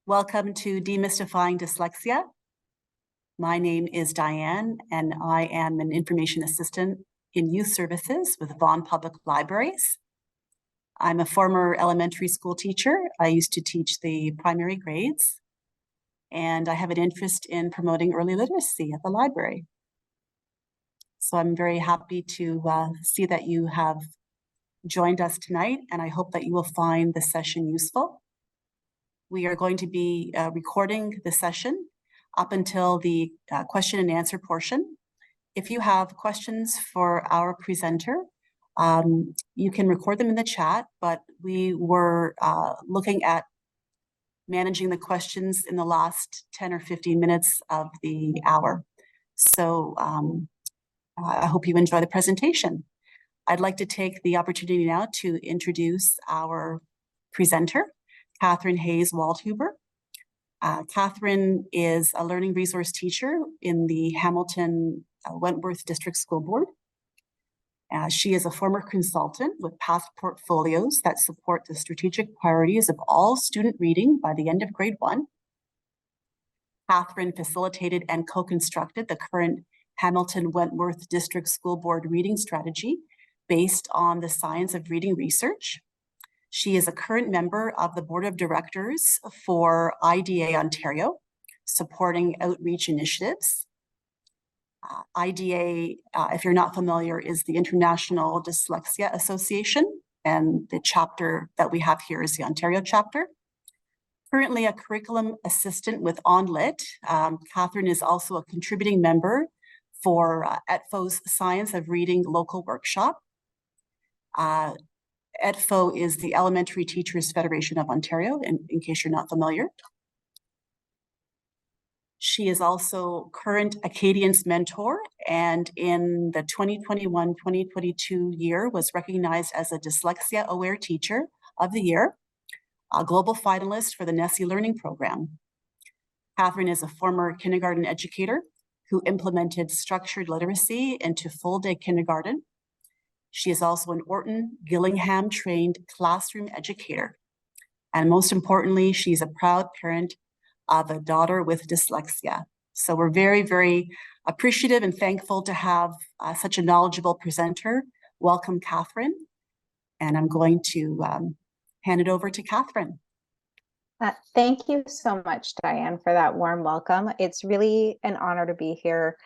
Welcome to Demystifying Dyslexia. My name is Diane, and I am an information assistant in youth services with Vaughan Public Libraries. I'm a former elementary school teacher. I used to teach the primary grades, and I have an interest in promoting early literacy at the library. So I'm very happy to see that you have joined us tonight, and I hope that you will find the session useful. We are going to be recording the session up until the question and answer portion. If you have questions for our presenter, you can record them in the chat, but we were looking at managing the questions in the last 10 or 15 minutes of the hour. So I hope you enjoy the presentation. I'd like to take the opportunity now to introduce our presenter, Catherine Hayes-Waldhuber. Catherine is a learning resource teacher in the Hamilton Wentworth District School Board. She is a former consultant with past portfolios that support the strategic priorities of all student reading by the end of grade 1. Catherine facilitated and co-constructed the current Hamilton Wentworth District School Board reading strategy based on the science of reading research. She is a current member of the Board of Directors for IDA Ontario, supporting outreach initiatives. IDA, if you're not familiar, is the International Dyslexia Association, and the chapter that we have here is the Ontario chapter. Currently a curriculum assistant with OnLit, Catherine is also a contributing member for ETFO's Science of Reading local workshop. ETFO is the Elementary Teachers Federation of Ontario, in case you're not familiar. She is also current Acadians mentor, and in the 2021-2022 year was recognized as a Dyslexia Aware Teacher of the Year, a global finalist for the Nessie Learning Program. Catherine is a former kindergarten educator who implemented structured literacy into full-day kindergarten. She is also an Orton Gillingham trained classroom educator. And most importantly, she's a proud parent of a daughter with dyslexia. So we're very, very appreciative and thankful to have such a knowledgeable presenter. Welcome, Catherine. And I'm going to hand it over to Catherine. Thank you so much, Diane, for that warm welcome. It's really an honor to be here.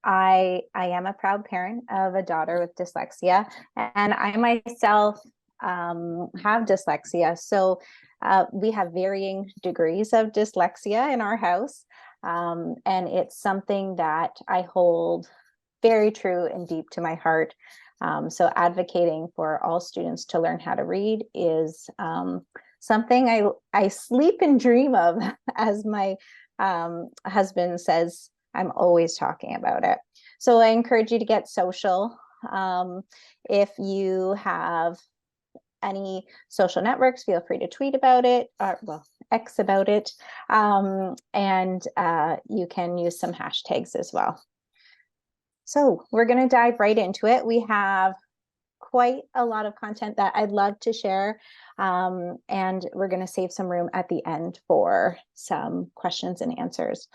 I am a proud parent of a daughter with dyslexia, and I myself have dyslexia. So we have varying degrees of dyslexia in our house, and it's something that I hold very true and deep to my heart. So advocating for all students to learn how to read is something I sleep and dream of, as my husband says. I'm always talking about it. So I encourage you to get social. If you have any social networks, feel free to tweet about it, or X about it. And you can use some hashtags as well. So we're going to dive right into it. We have quite a lot of content that I'd love to share. And we're going to save some room at the end for some questions and answers.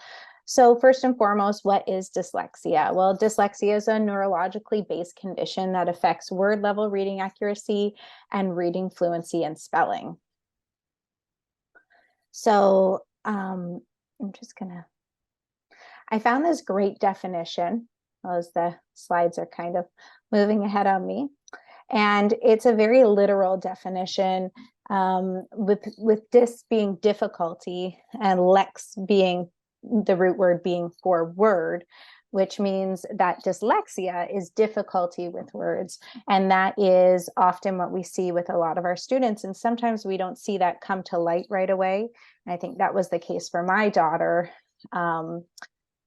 So first and foremost, what is dyslexia? Well, dyslexia is a neurologically based condition that affects word level reading accuracy and reading fluency and spelling. So I'm just gonna, I found this great definition as the slides are kind of moving ahead on me. And it's a very literal definition, with dis being difficulty and lex being the root word being for word, which means that dyslexia is difficulty with words. And that is often what we see with a lot of our students. And sometimes we don't see that come to light right away. And I think that was the case for my daughter.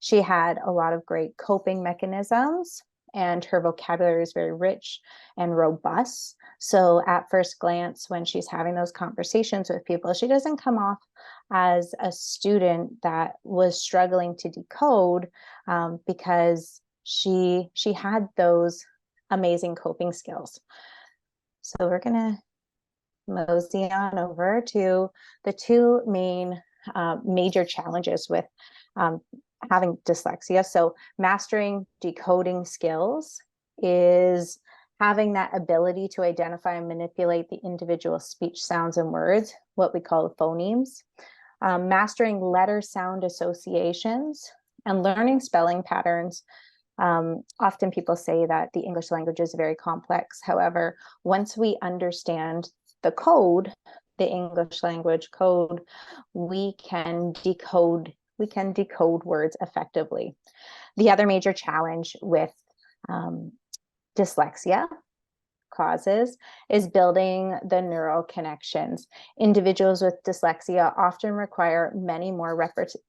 She had a lot of great coping mechanisms, and her vocabulary is very rich and robust. So at first glance, when she's having those conversations with people, she doesn't come off as a student that was struggling to decode, because she had those amazing coping skills. So we're gonna mosey on over to the two main major challenges with having dyslexia. So mastering decoding skills is having that ability to identify and manipulate the individual speech sounds and words, what we call phonemes. Mastering letter sound associations and learning spelling patterns. Often people say that the English language is very complex. However, once we understand the code, the English language code, we can decode words effectively. The other major challenge with dyslexia causes is building the neural connections. Individuals with dyslexia often require many more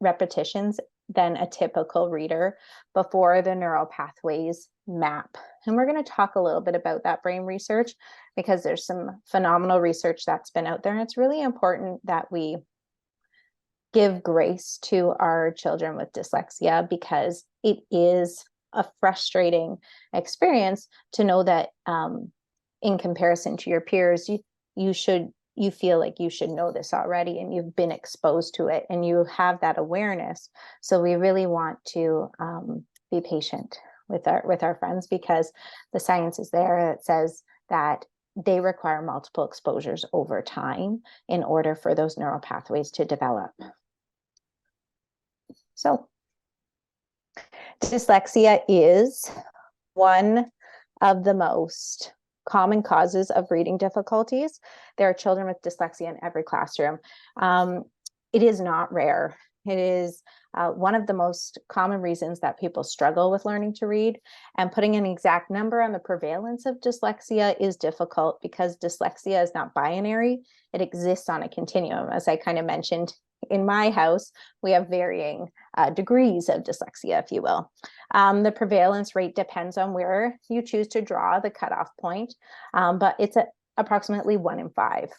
repetitions than a typical reader before the neural pathways map. And we're going to talk a little bit about that brain research because there's some phenomenal research that's been out there. And it's really important that we give grace to our children with dyslexia because it is a frustrating experience to know that in comparison to your peers, you feel like you should know this already and you've been exposed to it and you have that awareness. So we really want to be patient with our friends because the science is there that says that they require multiple exposures over time in order for those neural pathways to develop. So dyslexia is one of the most common causes of reading difficulties. There are children with dyslexia in every classroom. It is not rare. It is one of the most common reasons that people struggle with learning to read. And putting an exact number on the prevalence of dyslexia is difficult because dyslexia is not binary. It exists on a continuum. As I kind of mentioned, in my house, we have varying degrees of dyslexia, if you will. The prevalence rate depends on where you choose to draw the cutoff point, but it's approximately 1 in 5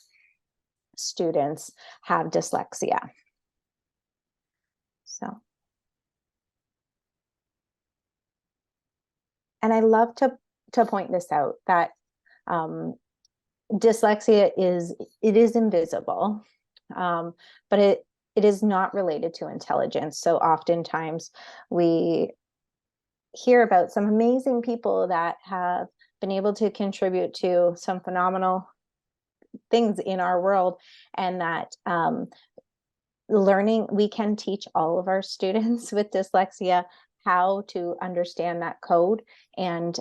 students have dyslexia. So, and I love to point this out that dyslexia is invisible, but it is not related to intelligence. So oftentimes we hear about some amazing people that have been able to contribute to some phenomenal things in our world, and that learning, we can teach all of our students with dyslexia how to understand that code, and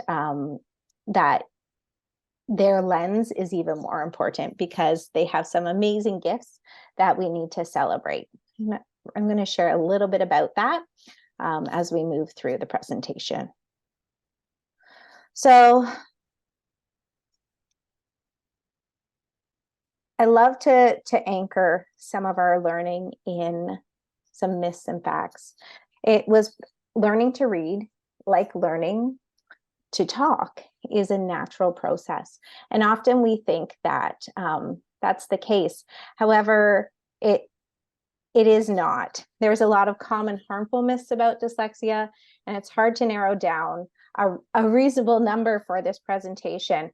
that their lens is even more important because they have some amazing gifts that we need to celebrate. I'm going to share a little bit about that as we move through the presentation. So I love to anchor some of our learning in some myths and facts. It was learning to read, like learning to talk, is a natural process. And often we think that that's the case. However, it is not. There's a lot of common harmful myths about dyslexia, and it's hard to narrow down a reasonable number for this presentation.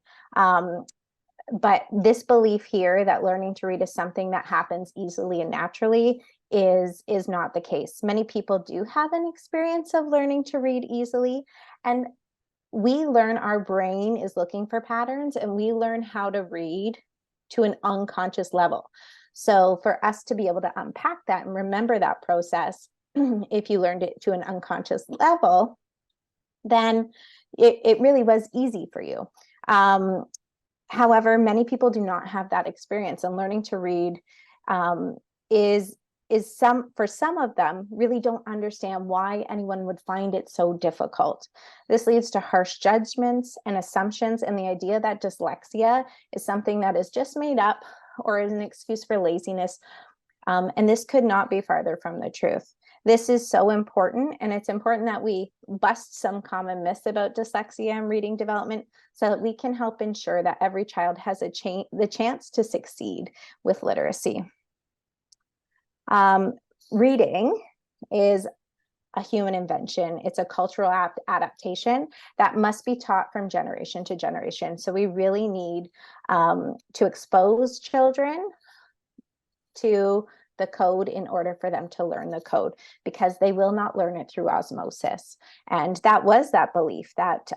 But this belief here that learning to read is something that happens easily and naturally is not the case. Many people do have an experience of learning to read easily, and we learn, our brain is looking for patterns, and we learn how to read to an unconscious level. So for us to be able to unpack that and remember that process, if you learned it to an unconscious level, then it really was easy for you. However, many people do not have that experience, and learning to read for some of them really don't understand why anyone would find it so difficult. This leads to harsh judgments and assumptions, and the idea that dyslexia is something that is just made up or is an excuse for laziness. And this could not be farther from the truth. This is so important, and it's important that we bust some common myths about dyslexia and reading development so that we can help ensure that every child has the chance to succeed with literacy. Reading is a human invention. It's a cultural adaptation that must be taught from generation to generation. So we really need to expose children to the code in order for them to learn the code, because they will not learn it through osmosis. And that was that belief that,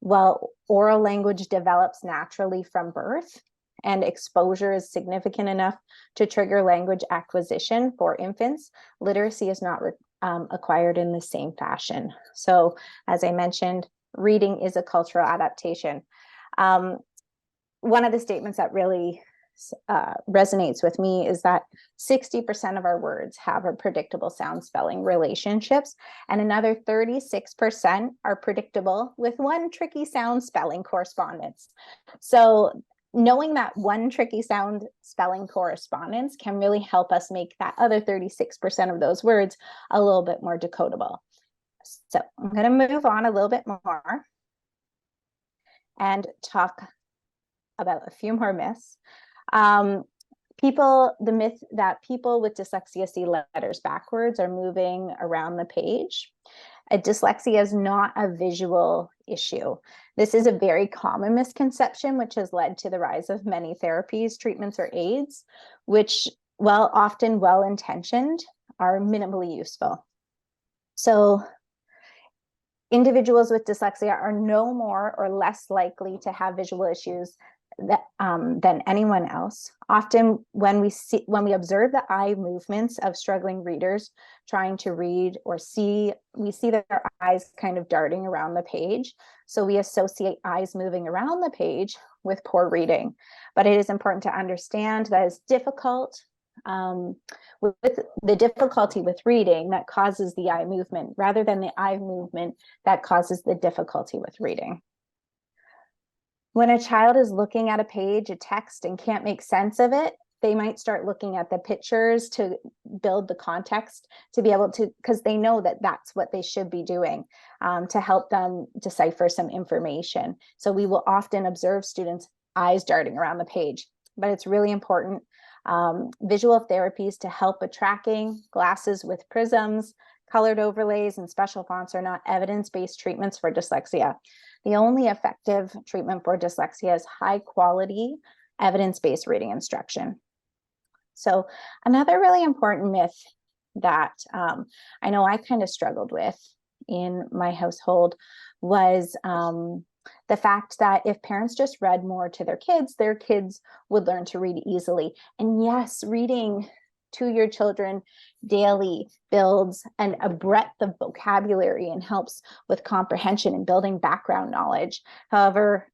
well, oral language develops naturally from birth, and exposure is significant enough to trigger language acquisition for infants, literacy is not acquired in the same fashion. So, as I mentioned, reading is a cultural adaptation. One of the statements that really resonates with me is that 60% of our words have a predictable sound spelling relationships, and another 36% are predictable with one tricky sound spelling correspondence. So knowing that one tricky sound spelling correspondence can really help us make that other 36% of those words a little bit more decodable. So I'm going to move on a little bit more and talk about a few more myths. The myth that people with dyslexia see letters backwards or moving around the page. Dyslexia is not a visual issue. This is a very common misconception, which has led to the rise of many therapies, treatments, or aids, which, while often well-intentioned, are minimally useful. So individuals with dyslexia are no more or less likely to have visual issues than anyone else. Often when we observe the eye movements of struggling readers trying to read or see, we see their eyes kind of darting around the page. So we associate eyes moving around the page with poor reading. But it is important to understand that it's difficult with the difficulty with reading that causes the eye movement, rather than the eye movement that causes the difficulty with reading. When a child is looking at a page, a text, and can't make sense of it, they might start looking at the pictures to build the context, to be able to, because they know that that's what they should be doing to help them decipher some information. So we will often observe students' eyes darting around the page, but it's really important. Visual therapies to help with tracking, glasses with prisms, colored overlays, and special fonts are not evidence-based treatments for dyslexia. The only effective treatment for dyslexia is high quality, evidence-based reading instruction. So another really important myth that I know I kind of struggled with in my household was the fact that if parents just read more to their kids would learn to read easily. And yes, reading to your children daily builds a breadth of vocabulary and helps with comprehension and building background knowledge. However,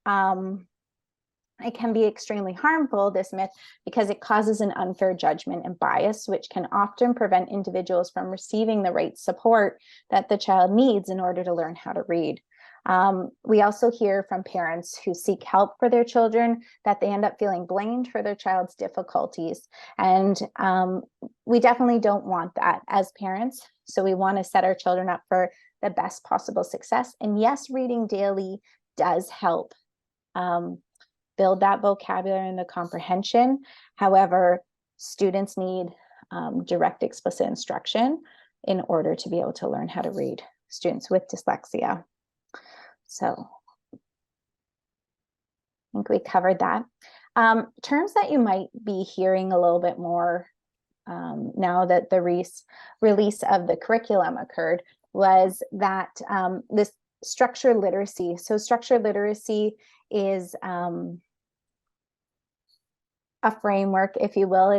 it can be extremely harmful, this myth, because it causes an unfair judgment and bias, which can often prevent individuals from receiving the right support that the child needs in order to learn how to read. We also hear from parents who seek help for their children that they end up feeling blamed for their child's difficulties. And we definitely don't want that as parents. So we want to set our children up for the best possible success. And yes, reading daily does help build that vocabulary and the comprehension. However, students need direct, explicit instruction in order to be able to learn how to read, students with dyslexia. So I think we covered that. Terms that you might be hearing a little bit more now that the release of the curriculum occurred was that this structured literacy. So structured literacy is a framework, if you will.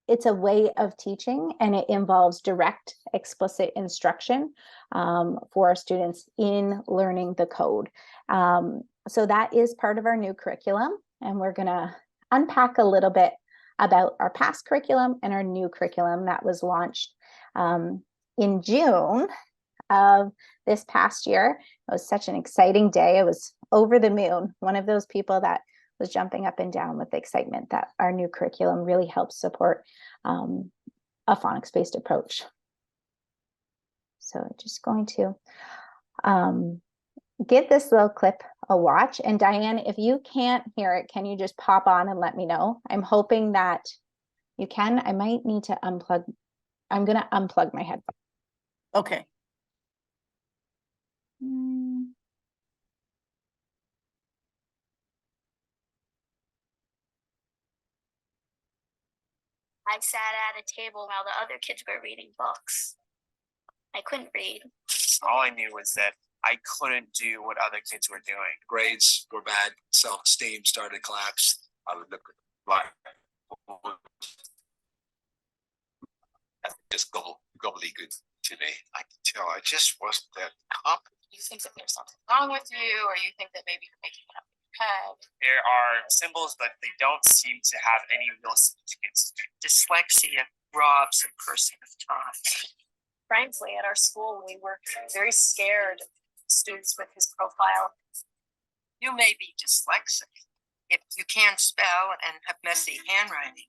It's a way of teaching, and it involves direct, explicit instruction for our students in learning the code. So that is part of our new curriculum, and we're going to unpack a little bit about our past curriculum and our new curriculum that was launched in June of this past year. It was such an exciting day. I was over the moon, one of those people that was jumping up and down with excitement that our new curriculum really helps support a phonics-based approach. So I'm just going to give this little clip a watch. And Diane, if you can't hear it, can you just pop on and let me know? I'm hoping that you can. I might need to unplug I'm going to unplug my headphone. Okay. I sat at a table while the other kids were reading books. I couldn't read. All I knew was that I couldn't do what other kids were doing. Grades were bad. Self-esteem started to collapse. I would look like just gobbledygook to me. I could tell I just wasn't that confident. You think that there's something wrong with you, or you think that maybe you're making it up in your head. There are symbols, but they don't seem to have any real significance. Dyslexia robs a person of time. Frankly, at our school, we were very scared of students with his profile. You may be dyslexic if you can't spell and have messy handwriting,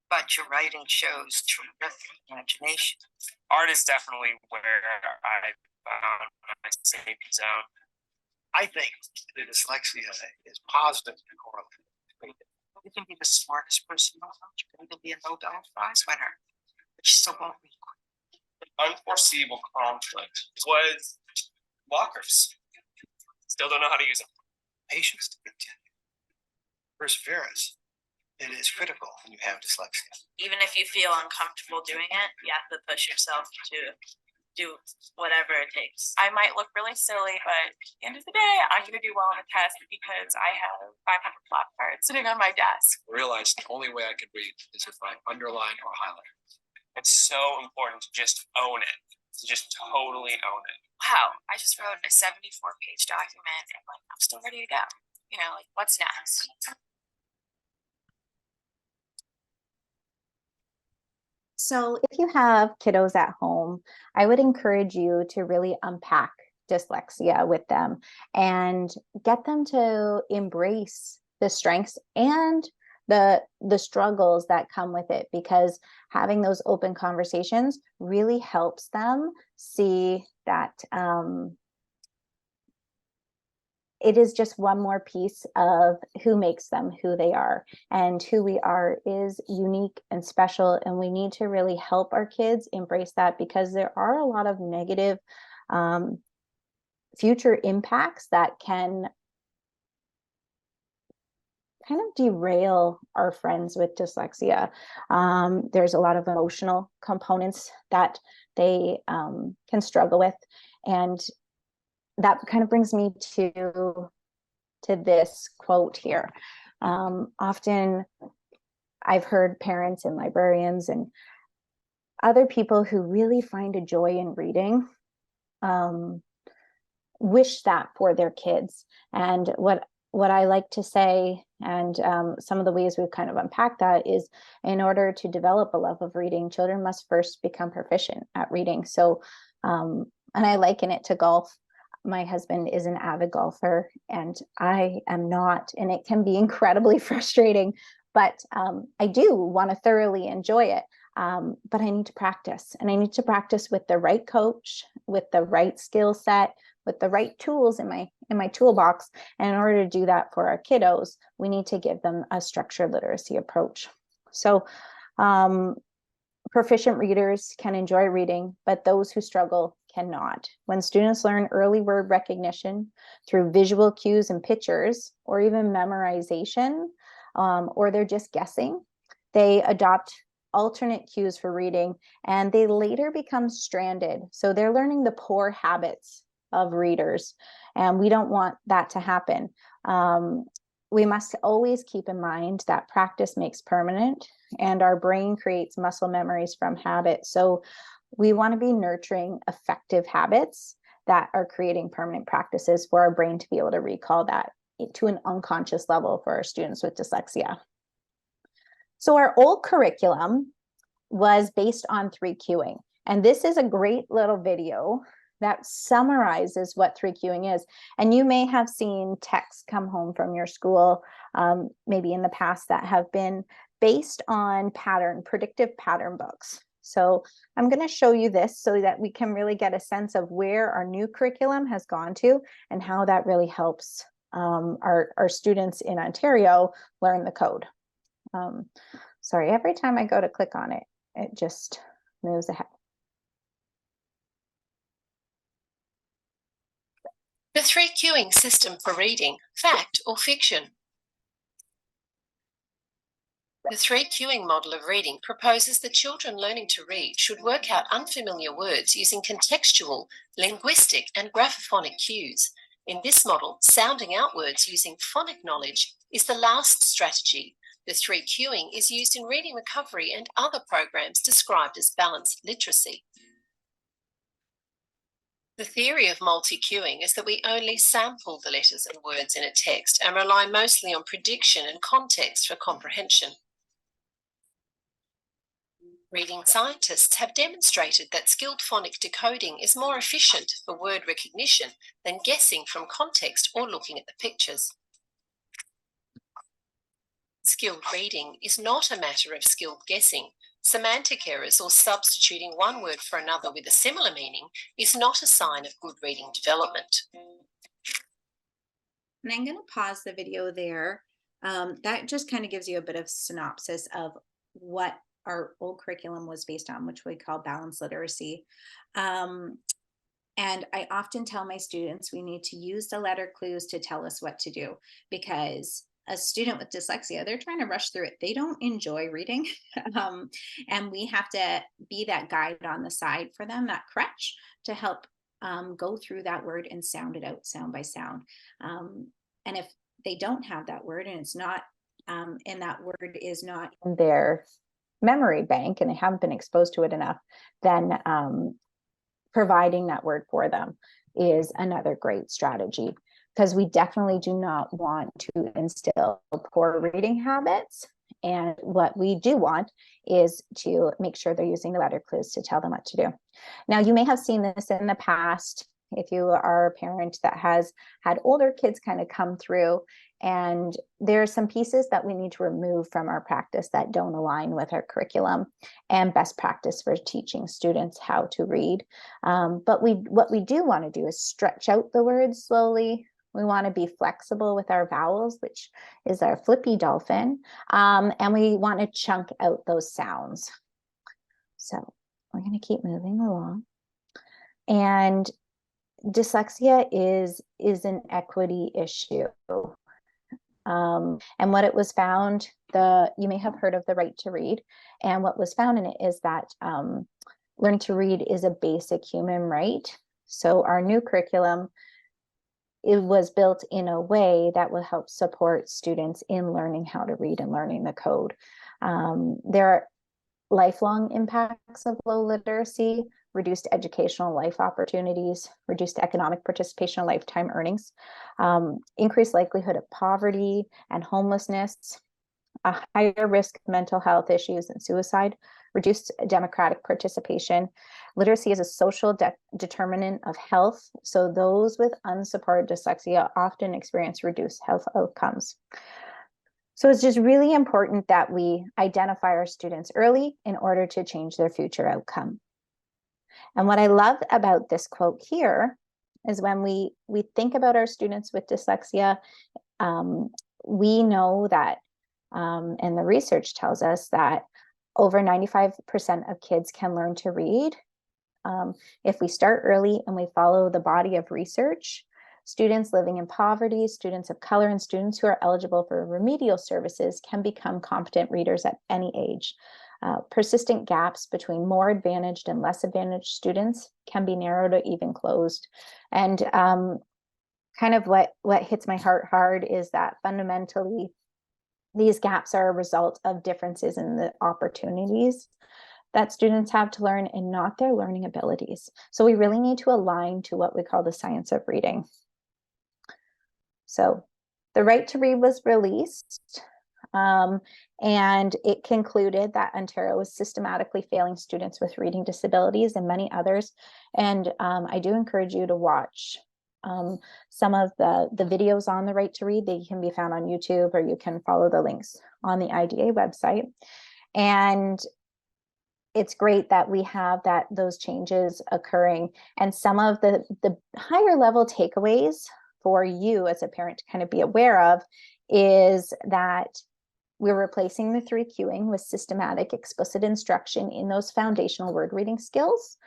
but your writing shows terrific imagination. Art is definitely where I found my safe zone. I think the dyslexia is positively correlated. You can be the smartest person in the world. You can even be a Nobel Prize winner, but you still won't read. Unforeseeable conflict was lockers. Still don't know how to use them. Patience to continue. Perseverance. It is critical when you have dyslexia. Even if you feel uncomfortable doing it, you have to push yourself to do whatever it takes. I might look really silly, but at the end of the day, I'm going to do well on the test because I have 500 flashcards sitting on my desk. I realized the only way I could read is if I underline or highlight. It's so important to just own it, to just totally own it. Wow, I just wrote a 74-page document and like I'm still ready to go. You know, like what's next? So if you have kiddos at home, I would encourage you to really unpack dyslexia with them and get them to embrace the strengths and the struggles that come with it, because having those open conversations really helps them see that it is just one more piece of who makes them who they are, and who we are is unique and special. And we need to really help our kids embrace that, because there are a lot of negative future impacts that can kind of derail our friends with dyslexia. There's a lot of emotional components that they can struggle with. And that kind of brings me to this quote here. Often I've heard parents and librarians and other people who really find a joy in reading wish that for their kids. And what I like to say, and some of the ways we've kind of unpacked that, is in order to develop a love of reading, children must first become proficient at reading. So, and I liken it to golf. My husband is an avid golfer and I am not, and it can be incredibly frustrating, but I do want to thoroughly enjoy it. But I need to practice, and I need to practice with the right coach, with the right skill set, with the right tools in my toolbox. And in order to do that for our kiddos, we need to give them a structured literacy approach. So proficient readers can enjoy reading, but those who struggle cannot. When students learn early word recognition through visual cues and pictures, or even memorization, or they're just guessing, they adopt alternate cues for reading, and they later become stranded. So they're learning the poor habits of readers, and we don't want that to happen. We must always keep in mind that practice makes permanent, and our brain creates muscle memories from habit. So we want to be nurturing effective habits that are creating permanent practices for our brain to be able to recall that to an unconscious level for our students with dyslexia. So our old curriculum was based on 3Qing, and this is a great little video that summarizes what 3Qing is. And you may have seen texts come home from your school, maybe in the past, that have been based on predictive pattern books. So I'm going to show you this so that we can really get a sense of where our new curriculum has gone to and how that really helps our students in Ontario learn the code. Sorry, every time I go to click on it, it just moves ahead. The 3 cueing system for reading, fact or fiction. The 3 cueing model of reading proposes that children learning to read should work out unfamiliar words using contextual, linguistic, and graphophonic cues. In this model, sounding out words using phonic knowledge is the last strategy. The 3 cueing is used in reading recovery and other programs described as balanced literacy. The theory of multi-cueing is that we only sample the letters and words in a text and rely mostly on prediction and context for comprehension. Reading scientists have demonstrated that skilled phonic decoding is more efficient for word recognition than guessing from context or looking at the pictures. Skilled reading is not a matter of skilled guessing. Semantic errors or substituting one word for another with a similar meaning is not a sign of good reading development. And I'm going to pause the video there. That just kind of gives you a bit of synopsis of what our old curriculum was based on, which we call balanced literacy. And I often tell my students we need to use the letter clues to tell us what to do, because a student with dyslexia, they're trying to rush through it. They don't enjoy reading. And we have to be that guide on the side for them, that crutch, to help go through that word and sound it out sound by sound. And if they don't have that word and it's not, and that word is not In their memory bank and they haven't been exposed to it enough, then providing that word for them is another great strategy, because we definitely do not want to instill poor reading habits. And what we do want is to make sure they're using the letter clues to tell them what to do. Now, you may have seen this in the past if you are a parent that has had older kids kind of come through, and there are some pieces that we need to remove from our practice that don't align with our curriculum and best practice for teaching students how to read. But what we do want to do is stretch out the words slowly. We want to be flexible with our vowels, which is our flippy dolphin. And we want to chunk out those sounds. So we're going to keep moving along. And dyslexia is an equity issue. And what it was found, you may have heard of the right to read. And what was found in it is that learning to read is a basic human right. So our new curriculum, it was built in a way that will help support students in learning how to read and learning the code. There are lifelong impacts of low literacy, reduced educational life opportunities, reduced economic participation and lifetime earnings, increased likelihood of poverty and homelessness, a higher risk of mental health issues and suicide, reduced democratic participation. Literacy is a social determinant of health. So those with unsupported dyslexia often experience reduced health outcomes. So it's just really important that we identify our students early in order to change their future outcome. And what I love about this quote here is when we think about our students with dyslexia, we know that, and the research tells us that over 95% of kids can learn to read. If we start early and we follow the body of research, students living in poverty, students of color, and students who are eligible for remedial services can become competent readers at any age. Persistent gaps between more advantaged and less advantaged students can be narrowed or even closed. And kind of what hits my heart hard is that fundamentally, these gaps are a result of differences in the opportunities that students have to learn and not their learning abilities. So we really need to align to what we call the science of reading. So the right to read was released, and it concluded that Ontario was systematically failing students with reading disabilities and many others. And I do encourage you to watch some of the videos on the right to read. They can be found on YouTube, or you can follow the links on the IDA website. And it's great that we have those changes occurring. And some of the higher level takeaways for you as a parent to kind of be aware of is that We're replacing the 3 cueing with systematic explicit instruction in those foundational word reading skills,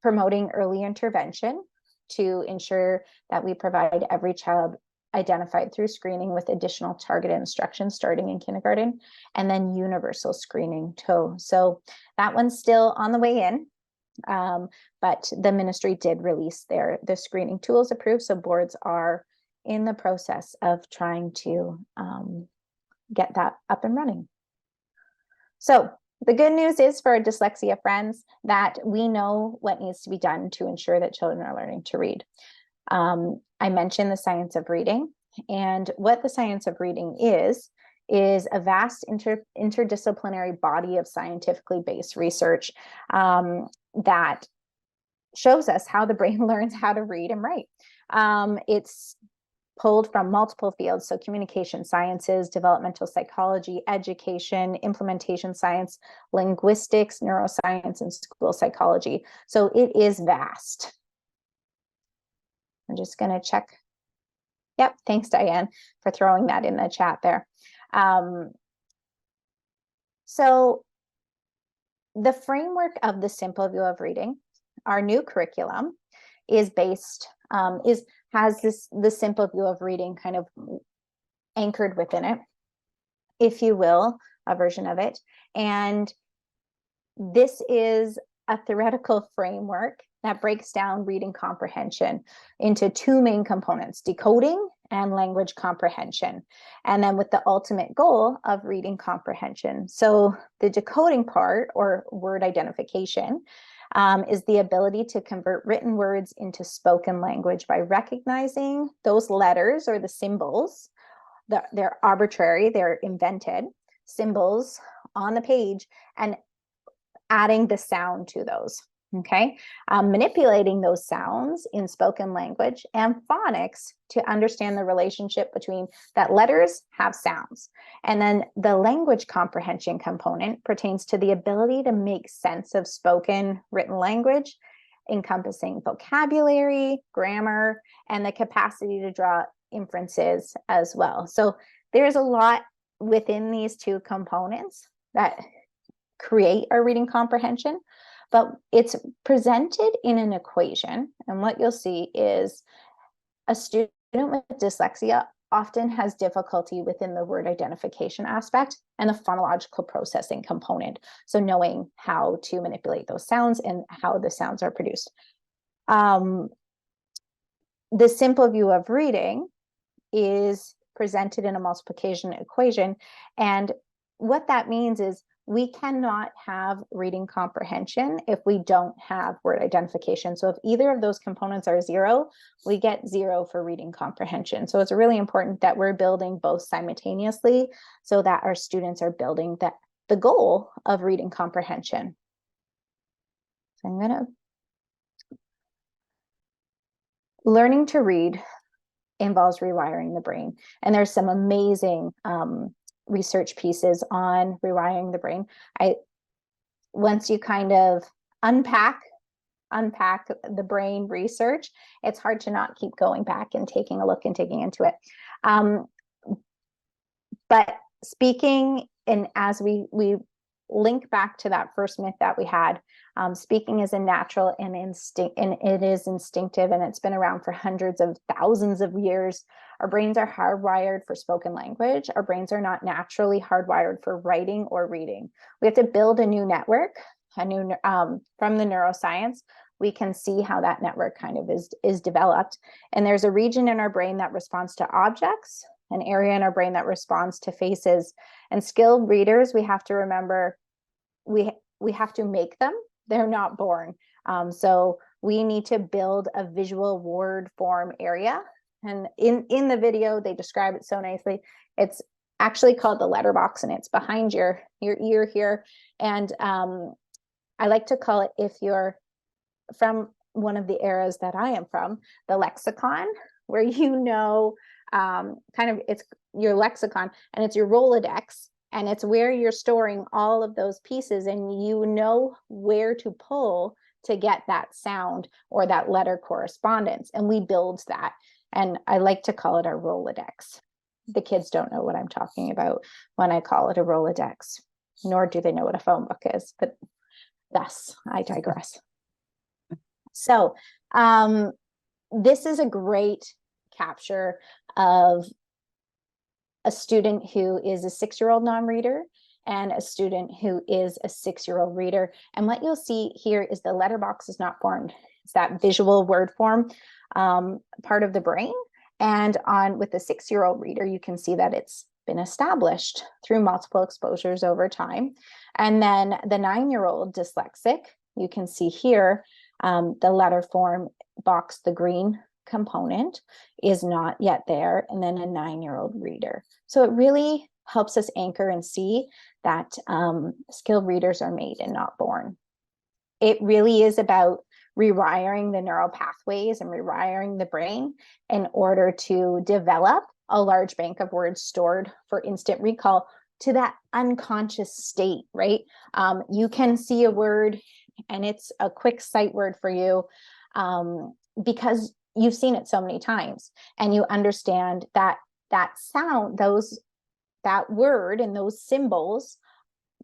promoting early intervention to ensure that we provide every child identified through screening with additional targeted instruction starting in kindergarten, and then universal screening too. So that one's still on the way in, but the ministry did release the screening tools approved. So boards are in the process of trying to get that up and running. So the good news is for our dyslexia friends that we know what needs to be done to ensure that children are learning to read. I mentioned the science of reading, and what the science of reading is a vast interdisciplinary body of scientifically based research that shows us how the brain learns how to read and write. It's pulled from multiple fields, so communication sciences, developmental psychology, education, implementation science, linguistics, neuroscience, and school psychology. So it is vast. I'm just going to check. Yep, thanks, Diane, for throwing that in the chat there. So the framework of the simple view of reading, our new curriculum, is based, has the simple view of reading kind of anchored within it, if you will, a version of it. And this is a theoretical framework that breaks down reading comprehension into 2 main components, decoding and language comprehension, and then with the ultimate goal of reading comprehension. So the decoding part, or word identification, is the ability to convert written words into spoken language by recognizing those letters or the symbols. They're arbitrary, they're invented symbols on the page, and adding the sound to those. Okay, manipulating those sounds in spoken language and phonics to understand the relationship between that letters have sounds. And then the language comprehension component pertains to the ability to make sense of spoken written language, encompassing vocabulary, grammar, and the capacity to draw inferences as well. So there's a lot within these 2 components that create our reading comprehension, but it's presented in an equation. And what you'll see is a student with dyslexia often has difficulty within the word identification aspect and the phonological processing component. So knowing how to manipulate those sounds and how the sounds are produced. The simple view of reading is presented in a multiplication equation. And what that means is we cannot have reading comprehension if we don't have word identification. So if either of those components are 0, we get 0 for reading comprehension. So it's really important that we're building both simultaneously so that our students are building the goal of reading comprehension. So I'm gonna learning to read involves rewiring the brain. And there's some amazing research pieces on rewiring the brain. Once you kind of unpack the brain research, it's hard to not keep going back and taking a look and digging into it. But speaking, and as we link back to that first myth that we had, speaking is a natural and it is instinctive, and it's been around for hundreds of thousands of years. Our brains are hardwired for spoken language. Our brains are not naturally hardwired for writing or reading. We have to build a new network, from the neuroscience. We can see how that network kind of is developed. And there's a region in our brain that responds to objects, an area in our brain that responds to faces. And skilled readers, we have to remember, we have to make them. They're not born. So we need to build a visual word form area. And in the video, they describe it so nicely. It's actually called the letterbox, and it's behind your ear here. And I like to call it, if you're from one of the eras that I am from, the lexicon, where kind of it's your lexicon and it's your Rolodex, and it's where you're storing all of those pieces, and you know where to pull to get that sound or that letter correspondence. And we build that. And I like to call it our Rolodex. the kids don't know what I'm talking about when I call it a Rolodex, nor do they know what a phone book is, but thus I digress. So this is a great capture of a student who is a 6-year-old non-reader and a student who is a 6-year-old reader. And what you'll see here is the letterbox is not formed. It's that visual word form part of the brain. And with the 6-year-old reader, you can see that it's been established through multiple exposures over time. And then the 9-year-old dyslexic, you can see here, the letter form box, the green component is not yet there, and then a 9-year-old reader. So it really helps us anchor and see that skilled readers are made and not born. It really is about rewiring the neural pathways and rewiring the brain in order to develop a large bank of words stored for instant recall to that unconscious state, right? You can see a word and it's a quick sight word for you because you've seen it so many times and you understand that that sound, that word and those symbols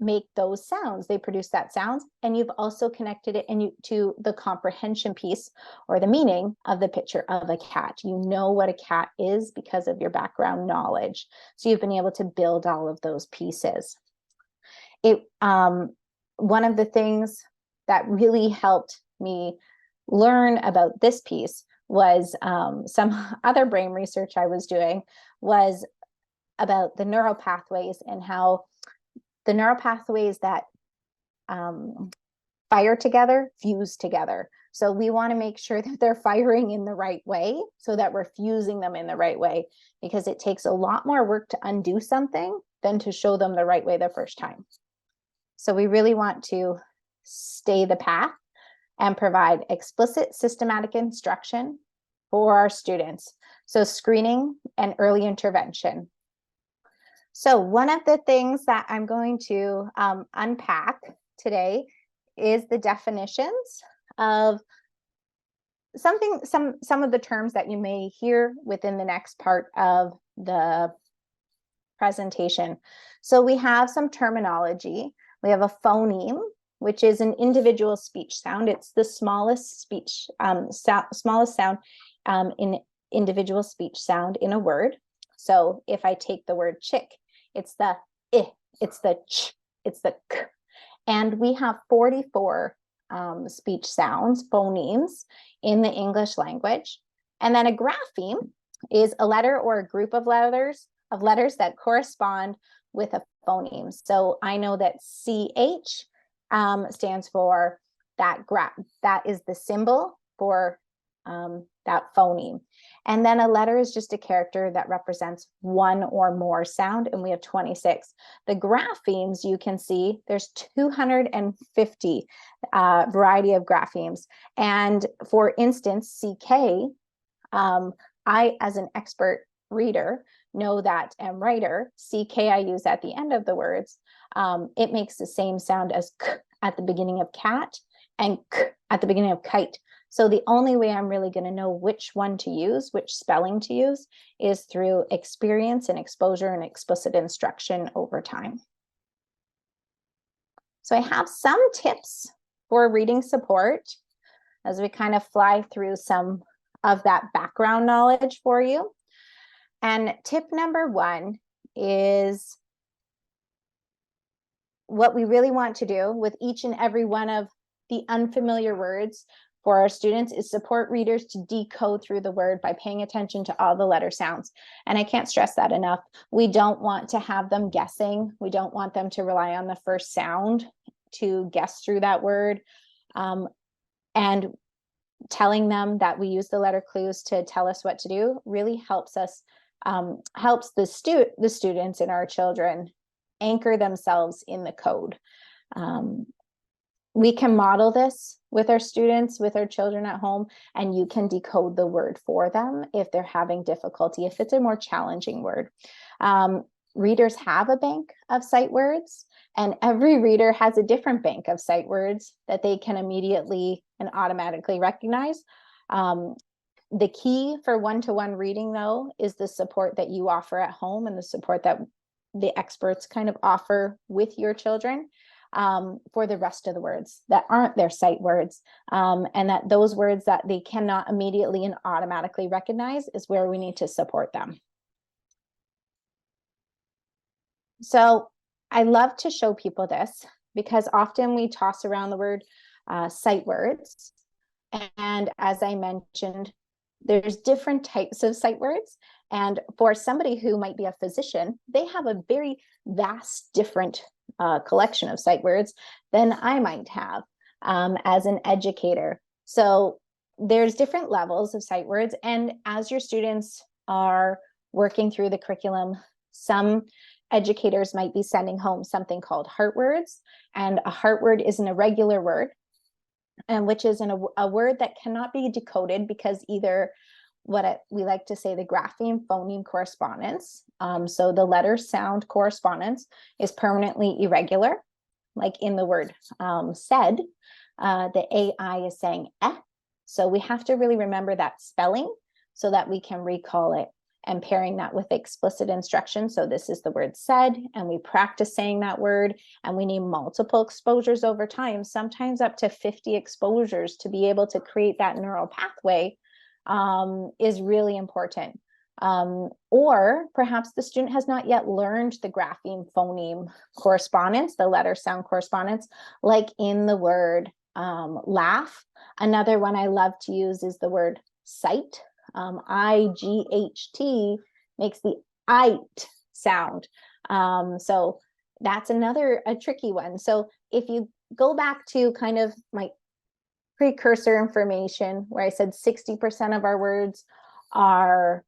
make those sounds, they produce that sounds, and you've also connected it to the comprehension piece or the meaning of the picture of a cat. You know what a cat is because of your background knowledge. So you've been able to build all of those pieces. One of the things that really helped me learn about this piece was some other brain research I was doing was about the neural pathways and how the neural pathways that fire together fuse together. So we want to make sure that they're firing in the right way so that we're fusing them in the right way, because it takes a lot more work to undo something than to show them the right way the first time. So we really want to stay the path and provide explicit systematic instruction for our students. So screening and early intervention. So one of the things that I'm going to unpack today is the definitions of some of the terms that you may hear within the next part of the presentation. So we have some terminology. We have a phoneme, which is an individual speech sound. It's the smallest speech, smallest sound in individual speech sound in a word. So if I take the word chick, it's the I, it's the ch, it's the k. And we have 44 speech sounds, phonemes, in the English language. And then a grapheme is a letter or a group of letters that correspond with a phoneme. So I know that CH stands for that is the symbol for that phoneme. And then a letter is just a character that represents one or more sound, and we have 26. The graphemes, you can see there's 250 variety of graphemes. And for instance, CK, I, as an expert reader, know that, and writer, CK I use at the end of the words. It makes the same sound as k at the beginning of cat and k at the beginning of kite. So the only way I'm really going to know which one to use, which spelling to use, is through experience and exposure and explicit instruction over time. So I have some tips for reading support as we kind of fly through some of that background knowledge for you. And tip number 1 is what we really want to do with each and every one of the unfamiliar words for our students is support readers to decode through the word by paying attention to all the letter sounds. And I can't stress that enough. We don't want to have them guessing. We don't want them to rely on the first sound to guess through that word. And telling them that we use the letter clues to tell us what to do really helps us, helps the students and our children anchor themselves in the code. We can model this with our students, with our children at home, and you can decode the word for them if they're having difficulty, if it's a more challenging word. Readers have a bank of sight words, and every reader has a different bank of sight words that they can immediately and automatically recognize. The key for one-to-one reading, though, is the support that you offer at home and the support that the experts kind of offer with your children for the rest of the words that aren't their sight words. And that those words that they cannot immediately and automatically recognize is where we need to support them. So I love to show people this because often we toss around the word sight words. And as I mentioned, there's different types of sight words. And for somebody who might be a physician, they have a very vast different collection of sight words than I might have as an educator. So there's different levels of sight words. And as your students are working through the curriculum, some educators might be sending home something called heart words. And a heart word is an irregular word, and which is a word that cannot be decoded because either we like to say the grapheme phoneme correspondence. So the letter sound correspondence is permanently irregular, like in the word said, the AI is saying eh. So we have to really remember that spelling so that we can recall it, and pairing that with explicit instruction. So this is the word said, and we practice saying that word, and we need multiple exposures over time, sometimes up to 50 exposures to be able to create that neural pathway is really important. Or perhaps the student has not yet learned the grapheme phoneme correspondence, the letter sound correspondence, like in the word laugh. Another one I love to use is the word sight. IGHT makes the IT sound. So that's a tricky one. So if you go back to kind of my precursor information where I said 60% of our words are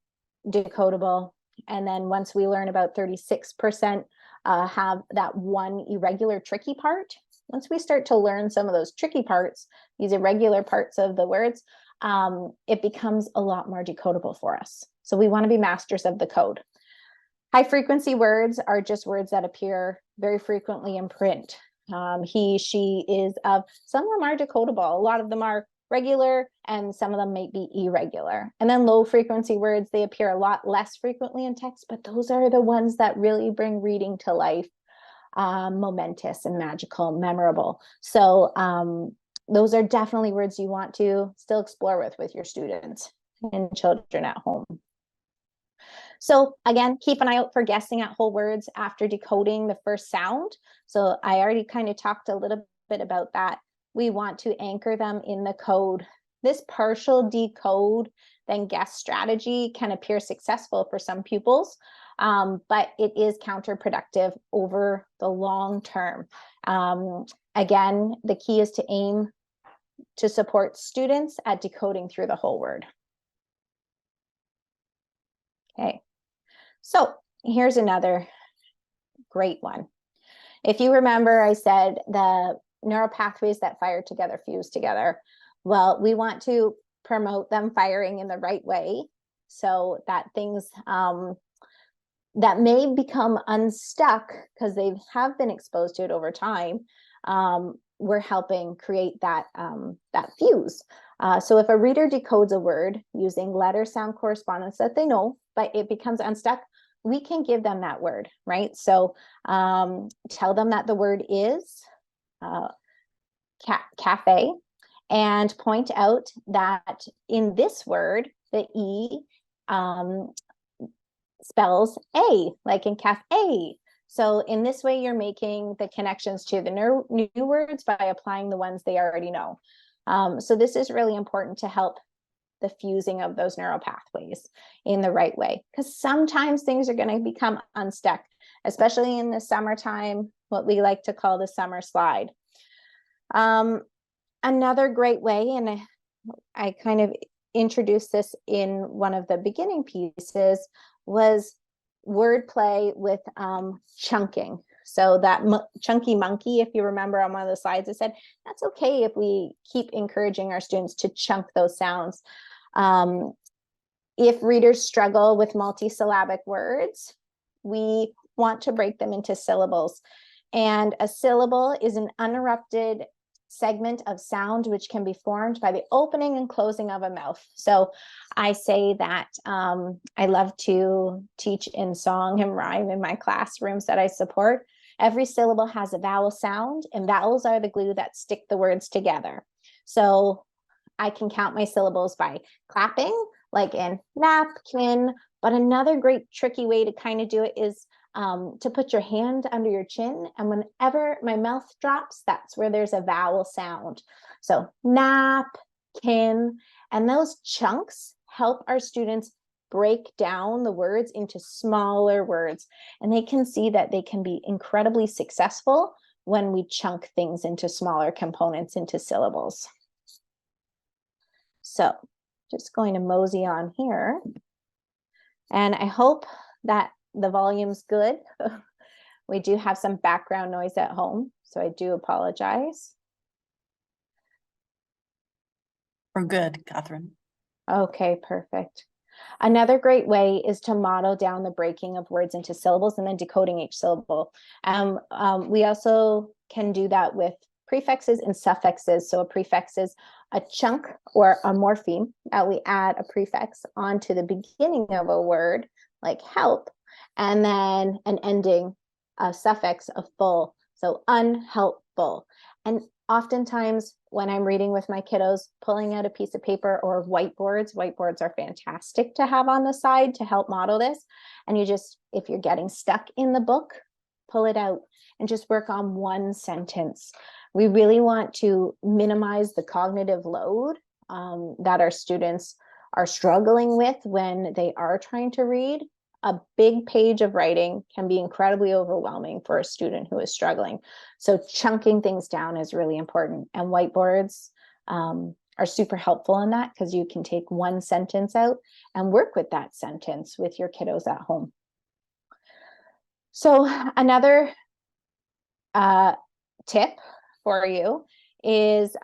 decodable. And then once we learn about 36% have that one irregular tricky part, once we start to learn some of those tricky parts, these irregular parts of the words, it becomes a lot more decodable for us. So we want to be masters of the code. High frequency words are just words that appear very frequently in print. He, she, is, of. Some of them are decodable. A lot of them are regular, and some of them may be irregular. And then low frequency words, they appear a lot less frequently in text, but those are the ones that really bring reading to life, momentous and magical, memorable. So those are definitely words you want to still explore with your students and children at home. So again, keep an eye out for guessing at whole words after decoding the first sound. So I already kind of talked a little bit about that. We want to anchor them in the code. This partial decode then guess strategy can appear successful for some pupils, but it is counterproductive over the long term. Again, the key is to aim to support students at decoding through the whole word. Okay, so here's another great one. If you remember, I said the neural pathways that fire together fuse together. Well, we want to promote them firing in the right way so that things that may become unstuck because they have been exposed to it over time, we're helping create that, that fuse. So if a reader decodes a word using letter sound correspondence that they know, but it becomes unstuck, we can give them that word, right? So tell them that the word is cafe, and point out that in this word, the E spells A, like in cafe. So in this way, you're making the connections to the new words by applying the ones they already know. So this is really important to help the fusing of those neural pathways in the right way, because sometimes things are going to become unstuck, especially in the summertime, what we like to call the summer slide. Another great way, and I kind of introduced this in one of the beginning pieces, was wordplay with chunking. So that chunky monkey, if you remember on one of the slides, I said, that's okay if we keep encouraging our students to chunk those sounds. If readers struggle with multisyllabic words, we want to break them into syllables. And a syllable is an uninterrupted segment of sound which can be formed by the opening and closing of a mouth. So I say that I love to teach in song and rhyme in my classrooms that I support. Every syllable has a vowel sound, and vowels are the glue that stick the words together. So I can count my syllables by clapping, like in napkin. But another great tricky way to kind of do it is to put your hand under your chin, and whenever my mouth drops, that's where there's a vowel sound. So napkin, and those chunks help our students break down the words into smaller words, and they can see that they can be incredibly successful when we chunk things into smaller components, into syllables. So just going to mosey on here, and I hope that the volume's good. We do have some background noise at home, so I do apologize. We're good, Catherine. Okay, perfect. Another great way is to model down the breaking of words into syllables and then decoding each syllable. We also can do that with prefixes and suffixes. So a prefix is a chunk or a morpheme that we add a prefix onto the beginning of a word, like help, and then an ending, a suffix of full, so unhelpful. And oftentimes when I'm reading with my kiddos, pulling out a piece of paper or whiteboards are fantastic to have on the side to help model this. And you just, if you're getting stuck in the book, pull it out and just work on one sentence. We really want to minimize the cognitive load that our students are struggling with when they are trying to read. A big page of writing can be incredibly overwhelming for a student who is struggling. So chunking things down is really important. And whiteboards are super helpful in that, because you can take one sentence out and work with that sentence with your kiddos at home. So another tip for you is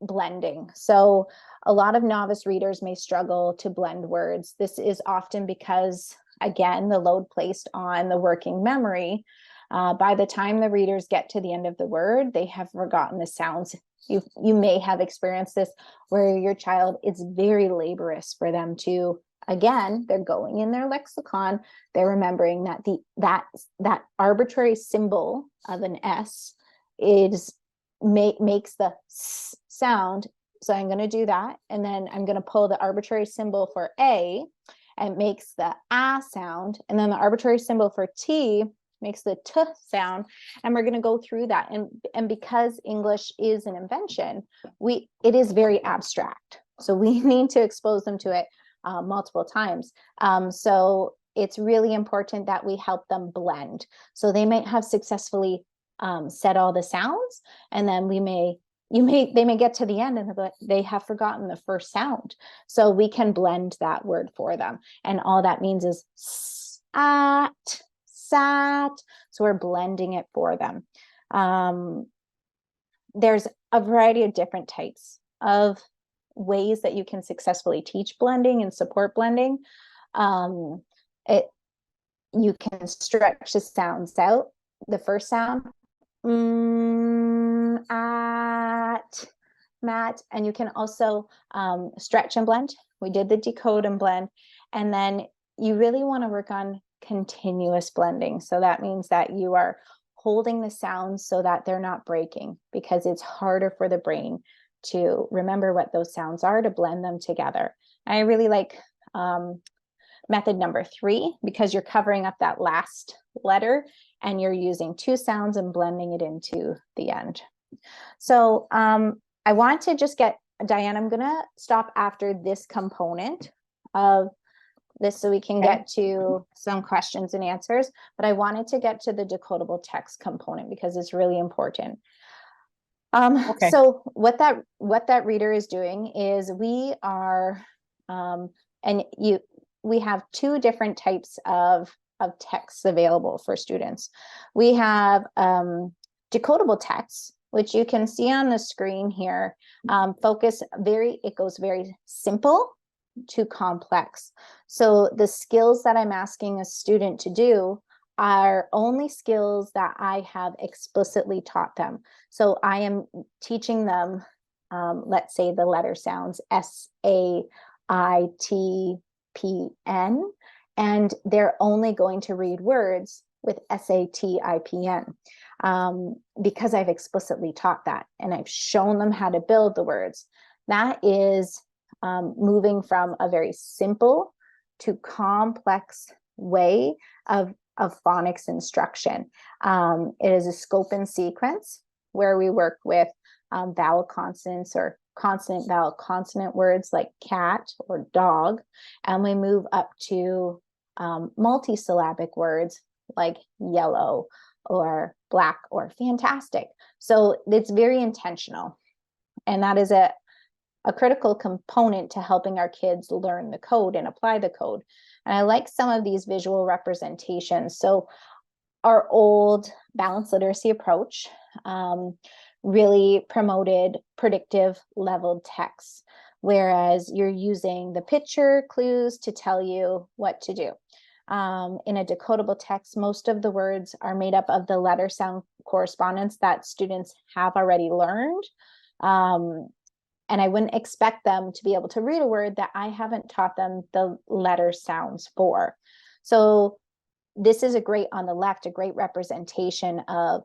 blending. So a lot of novice readers may struggle to blend words. This is often because, again, the load placed on the working memory. By the time the readers get to the end of the word, they have forgotten the sounds. You may have experienced this where your child, it's very laborious for them to, again, they're going in their lexicon, they're remembering that that arbitrary symbol of an S makes the S sound. So I'm going to do that, and then I'm going to pull the arbitrary symbol for A, and it makes the A sound, and then the arbitrary symbol for T makes the T sound, and we're going to go through that. And because English is an invention, it is very abstract, so we need to expose them to it multiple times. So it's really important that we help them blend. So they might have successfully said all the sounds, and then they may get to the end and they have forgotten the first sound. So we can blend that word for them. And all that means is sat, sat. So we're blending it for them. There's a variety of different types of ways that you can successfully teach blending and support blending. You can stretch the sounds out. The first sound, at, mat, and you can also stretch and blend. We did the decode and blend, and then you really want to work on continuous blending. So that means that you are holding the sounds so that they're not breaking, because it's harder for the brain to remember what those sounds are, to blend them together. I really like method number 3, because you're covering up that last letter and you're using 2 sounds and blending it into the end. So I want to just get, Diane, I'm going to stop after this component of this so we can get to some questions and answers, but I wanted to get to the decodable text component because it's really important. So what that reader is doing is we have 2 different types of texts available for students. We have decodable text, which you can see on the screen here. It goes very simple to complex. So the skills that I'm asking a student to do are only skills that I have explicitly taught them. So I am teaching them, let's say the letter sounds SAITPN, and they're only going to read words with SATIPN, because I've explicitly taught that and I've shown them how to build the words. That is moving from a very simple to complex way of phonics instruction. It is a scope and sequence where we work with vowel consonants or consonant vowel consonant words like cat or dog, and we move up to multisyllabic words like yellow or black or fantastic. So it's very intentional, and that is a critical component to helping our kids learn the code and apply the code. And I like some of these visual representations. So our old balanced literacy approach really promoted predictive leveled text, whereas you're using the picture clues to tell you what to do. In a decodable text, most of the words are made up of the letter sound correspondence that students have already learned. And I wouldn't expect them to be able to read a word that I haven't taught them the letter sounds for. So this is a great, on the left, a great representation of,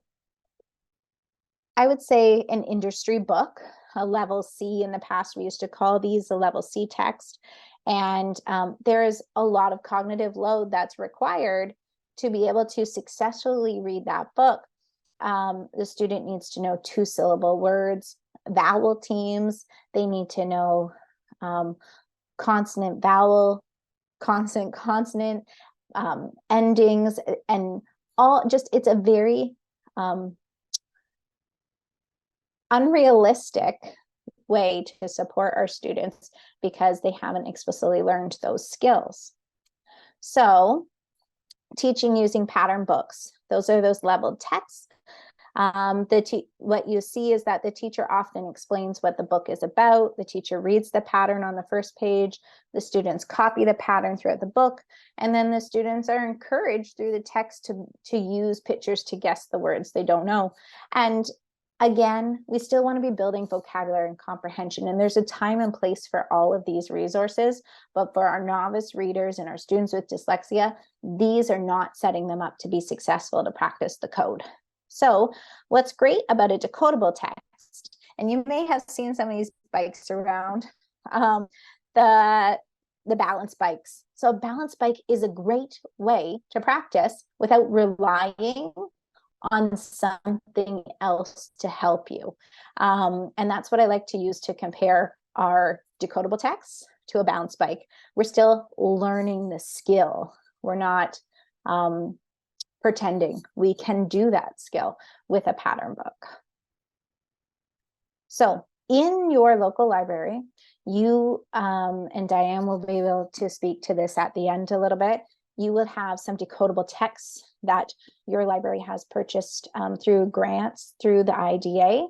I would say, an industry book, a level C. In the past, we used to call these a level C text. And there is a lot of cognitive load that's required to be able to successfully read that book. The student needs to know 2-syllable words, vowel teams. They need to know consonant vowel, consonant consonant, endings, and all. Just, it's a very unrealistic way to support our students because they haven't explicitly learned those skills. So teaching using pattern books, those are those leveled texts. What you see is that the teacher often explains what the book is about. The teacher reads the pattern on the first page. The students copy the pattern throughout the book. And then the students are encouraged through the text to use pictures to guess the words they don't know. And again, we still want to be building vocabulary and comprehension. And there's a time and place for all of these resources. But for our novice readers and our students with dyslexia, these are not setting them up to be successful to practice the code. So what's great about a decodable text, and you may have seen some of these bikes around, the balance bikes. So a balance bike is a great way to practice without relying on something else to help you. And that's what I like to use to compare our decodable texts to a balance bike. We're still learning the skill. We're not pretending we can do that skill with a pattern book. So in your local library, you, and Diane will be able to speak to this at the end a little bit, you will have some decodable texts that your library has purchased through grants through the IDA,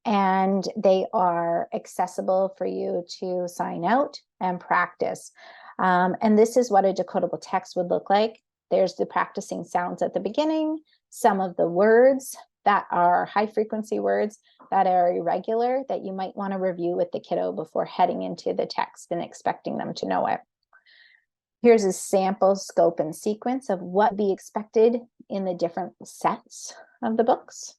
and they are accessible for you to sign out and practice. And this is what a decodable text would look like. There's the practicing sounds at the beginning, some of the words that are high frequency words that are irregular that you might want to review with the kiddo before heading into the text and expecting them to know it. Here's a sample scope and sequence of what be expected in the different sets of the books.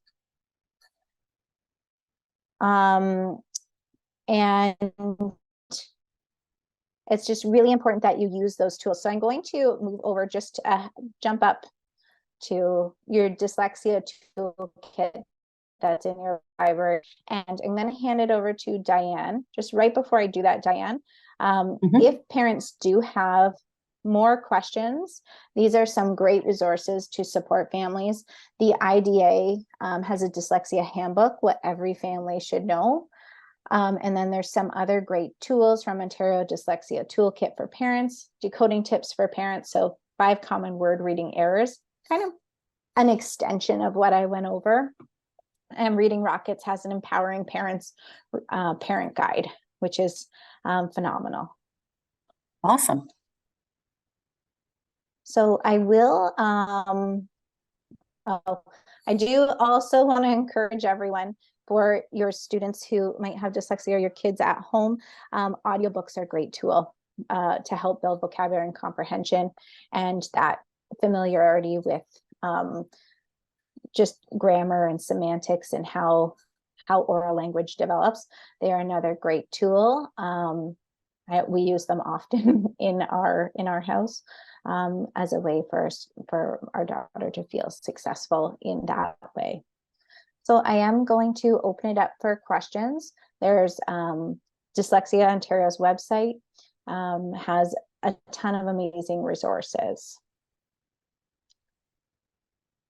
And it's just really important that you use those tools. So I'm going to move over, just jump up to your dyslexia toolkit that's in your library. And I'm going to hand it over to Diane. Just right before I do that, Diane, if parents do have more questions, these are some great resources to support families. The IDA has a dyslexia handbook, what every family should know. And then there's some other great tools from Ontario Dyslexia Toolkit for Parents, decoding tips for parents. So 5 common word reading errors, kind of an extension of what I went over. And Reading Rockets has an empowering parents parent guide, which is phenomenal. Awesome. So I will, I do also want to encourage everyone, for your students who might have dyslexia or your kids at home, audiobooks are a great tool to help build vocabulary and comprehension, and that familiarity with just grammar and semantics and how oral language develops. They are another great tool. We use them often in our house as a way for our daughter to feel successful in that way. So I am going to open it up for questions. There's Dyslexia Ontario's website has a ton of amazing resources.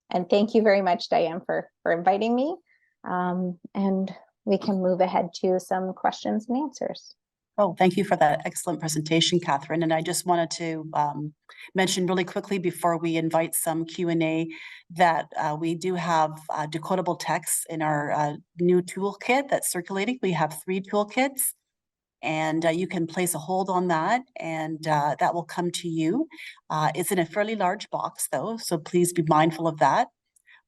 And thank you very much, Diane, for inviting me. And we can move ahead to some questions and answers. Oh, thank you for that excellent presentation, Catherine. And I just wanted to mention really quickly before we invite some Q&A that we do have decodable texts in our new toolkit that's circulating. We have 3 toolkits, and you can place a hold on that, and that will come to you. It's in a fairly large box though, so please be mindful of that.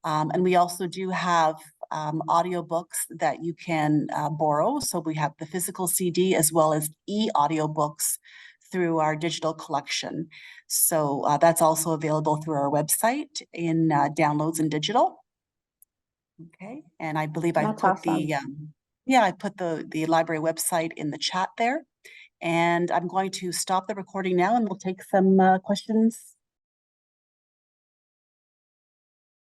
And we also do have audiobooks that you can borrow. So we have the physical CD as well as e-audiobooks through our digital collection. So that's also available through our website in downloads and digital. Okay, and I believe I put awesome. I put the library website in the chat there. And I'm going to stop the recording now, and we'll take some questions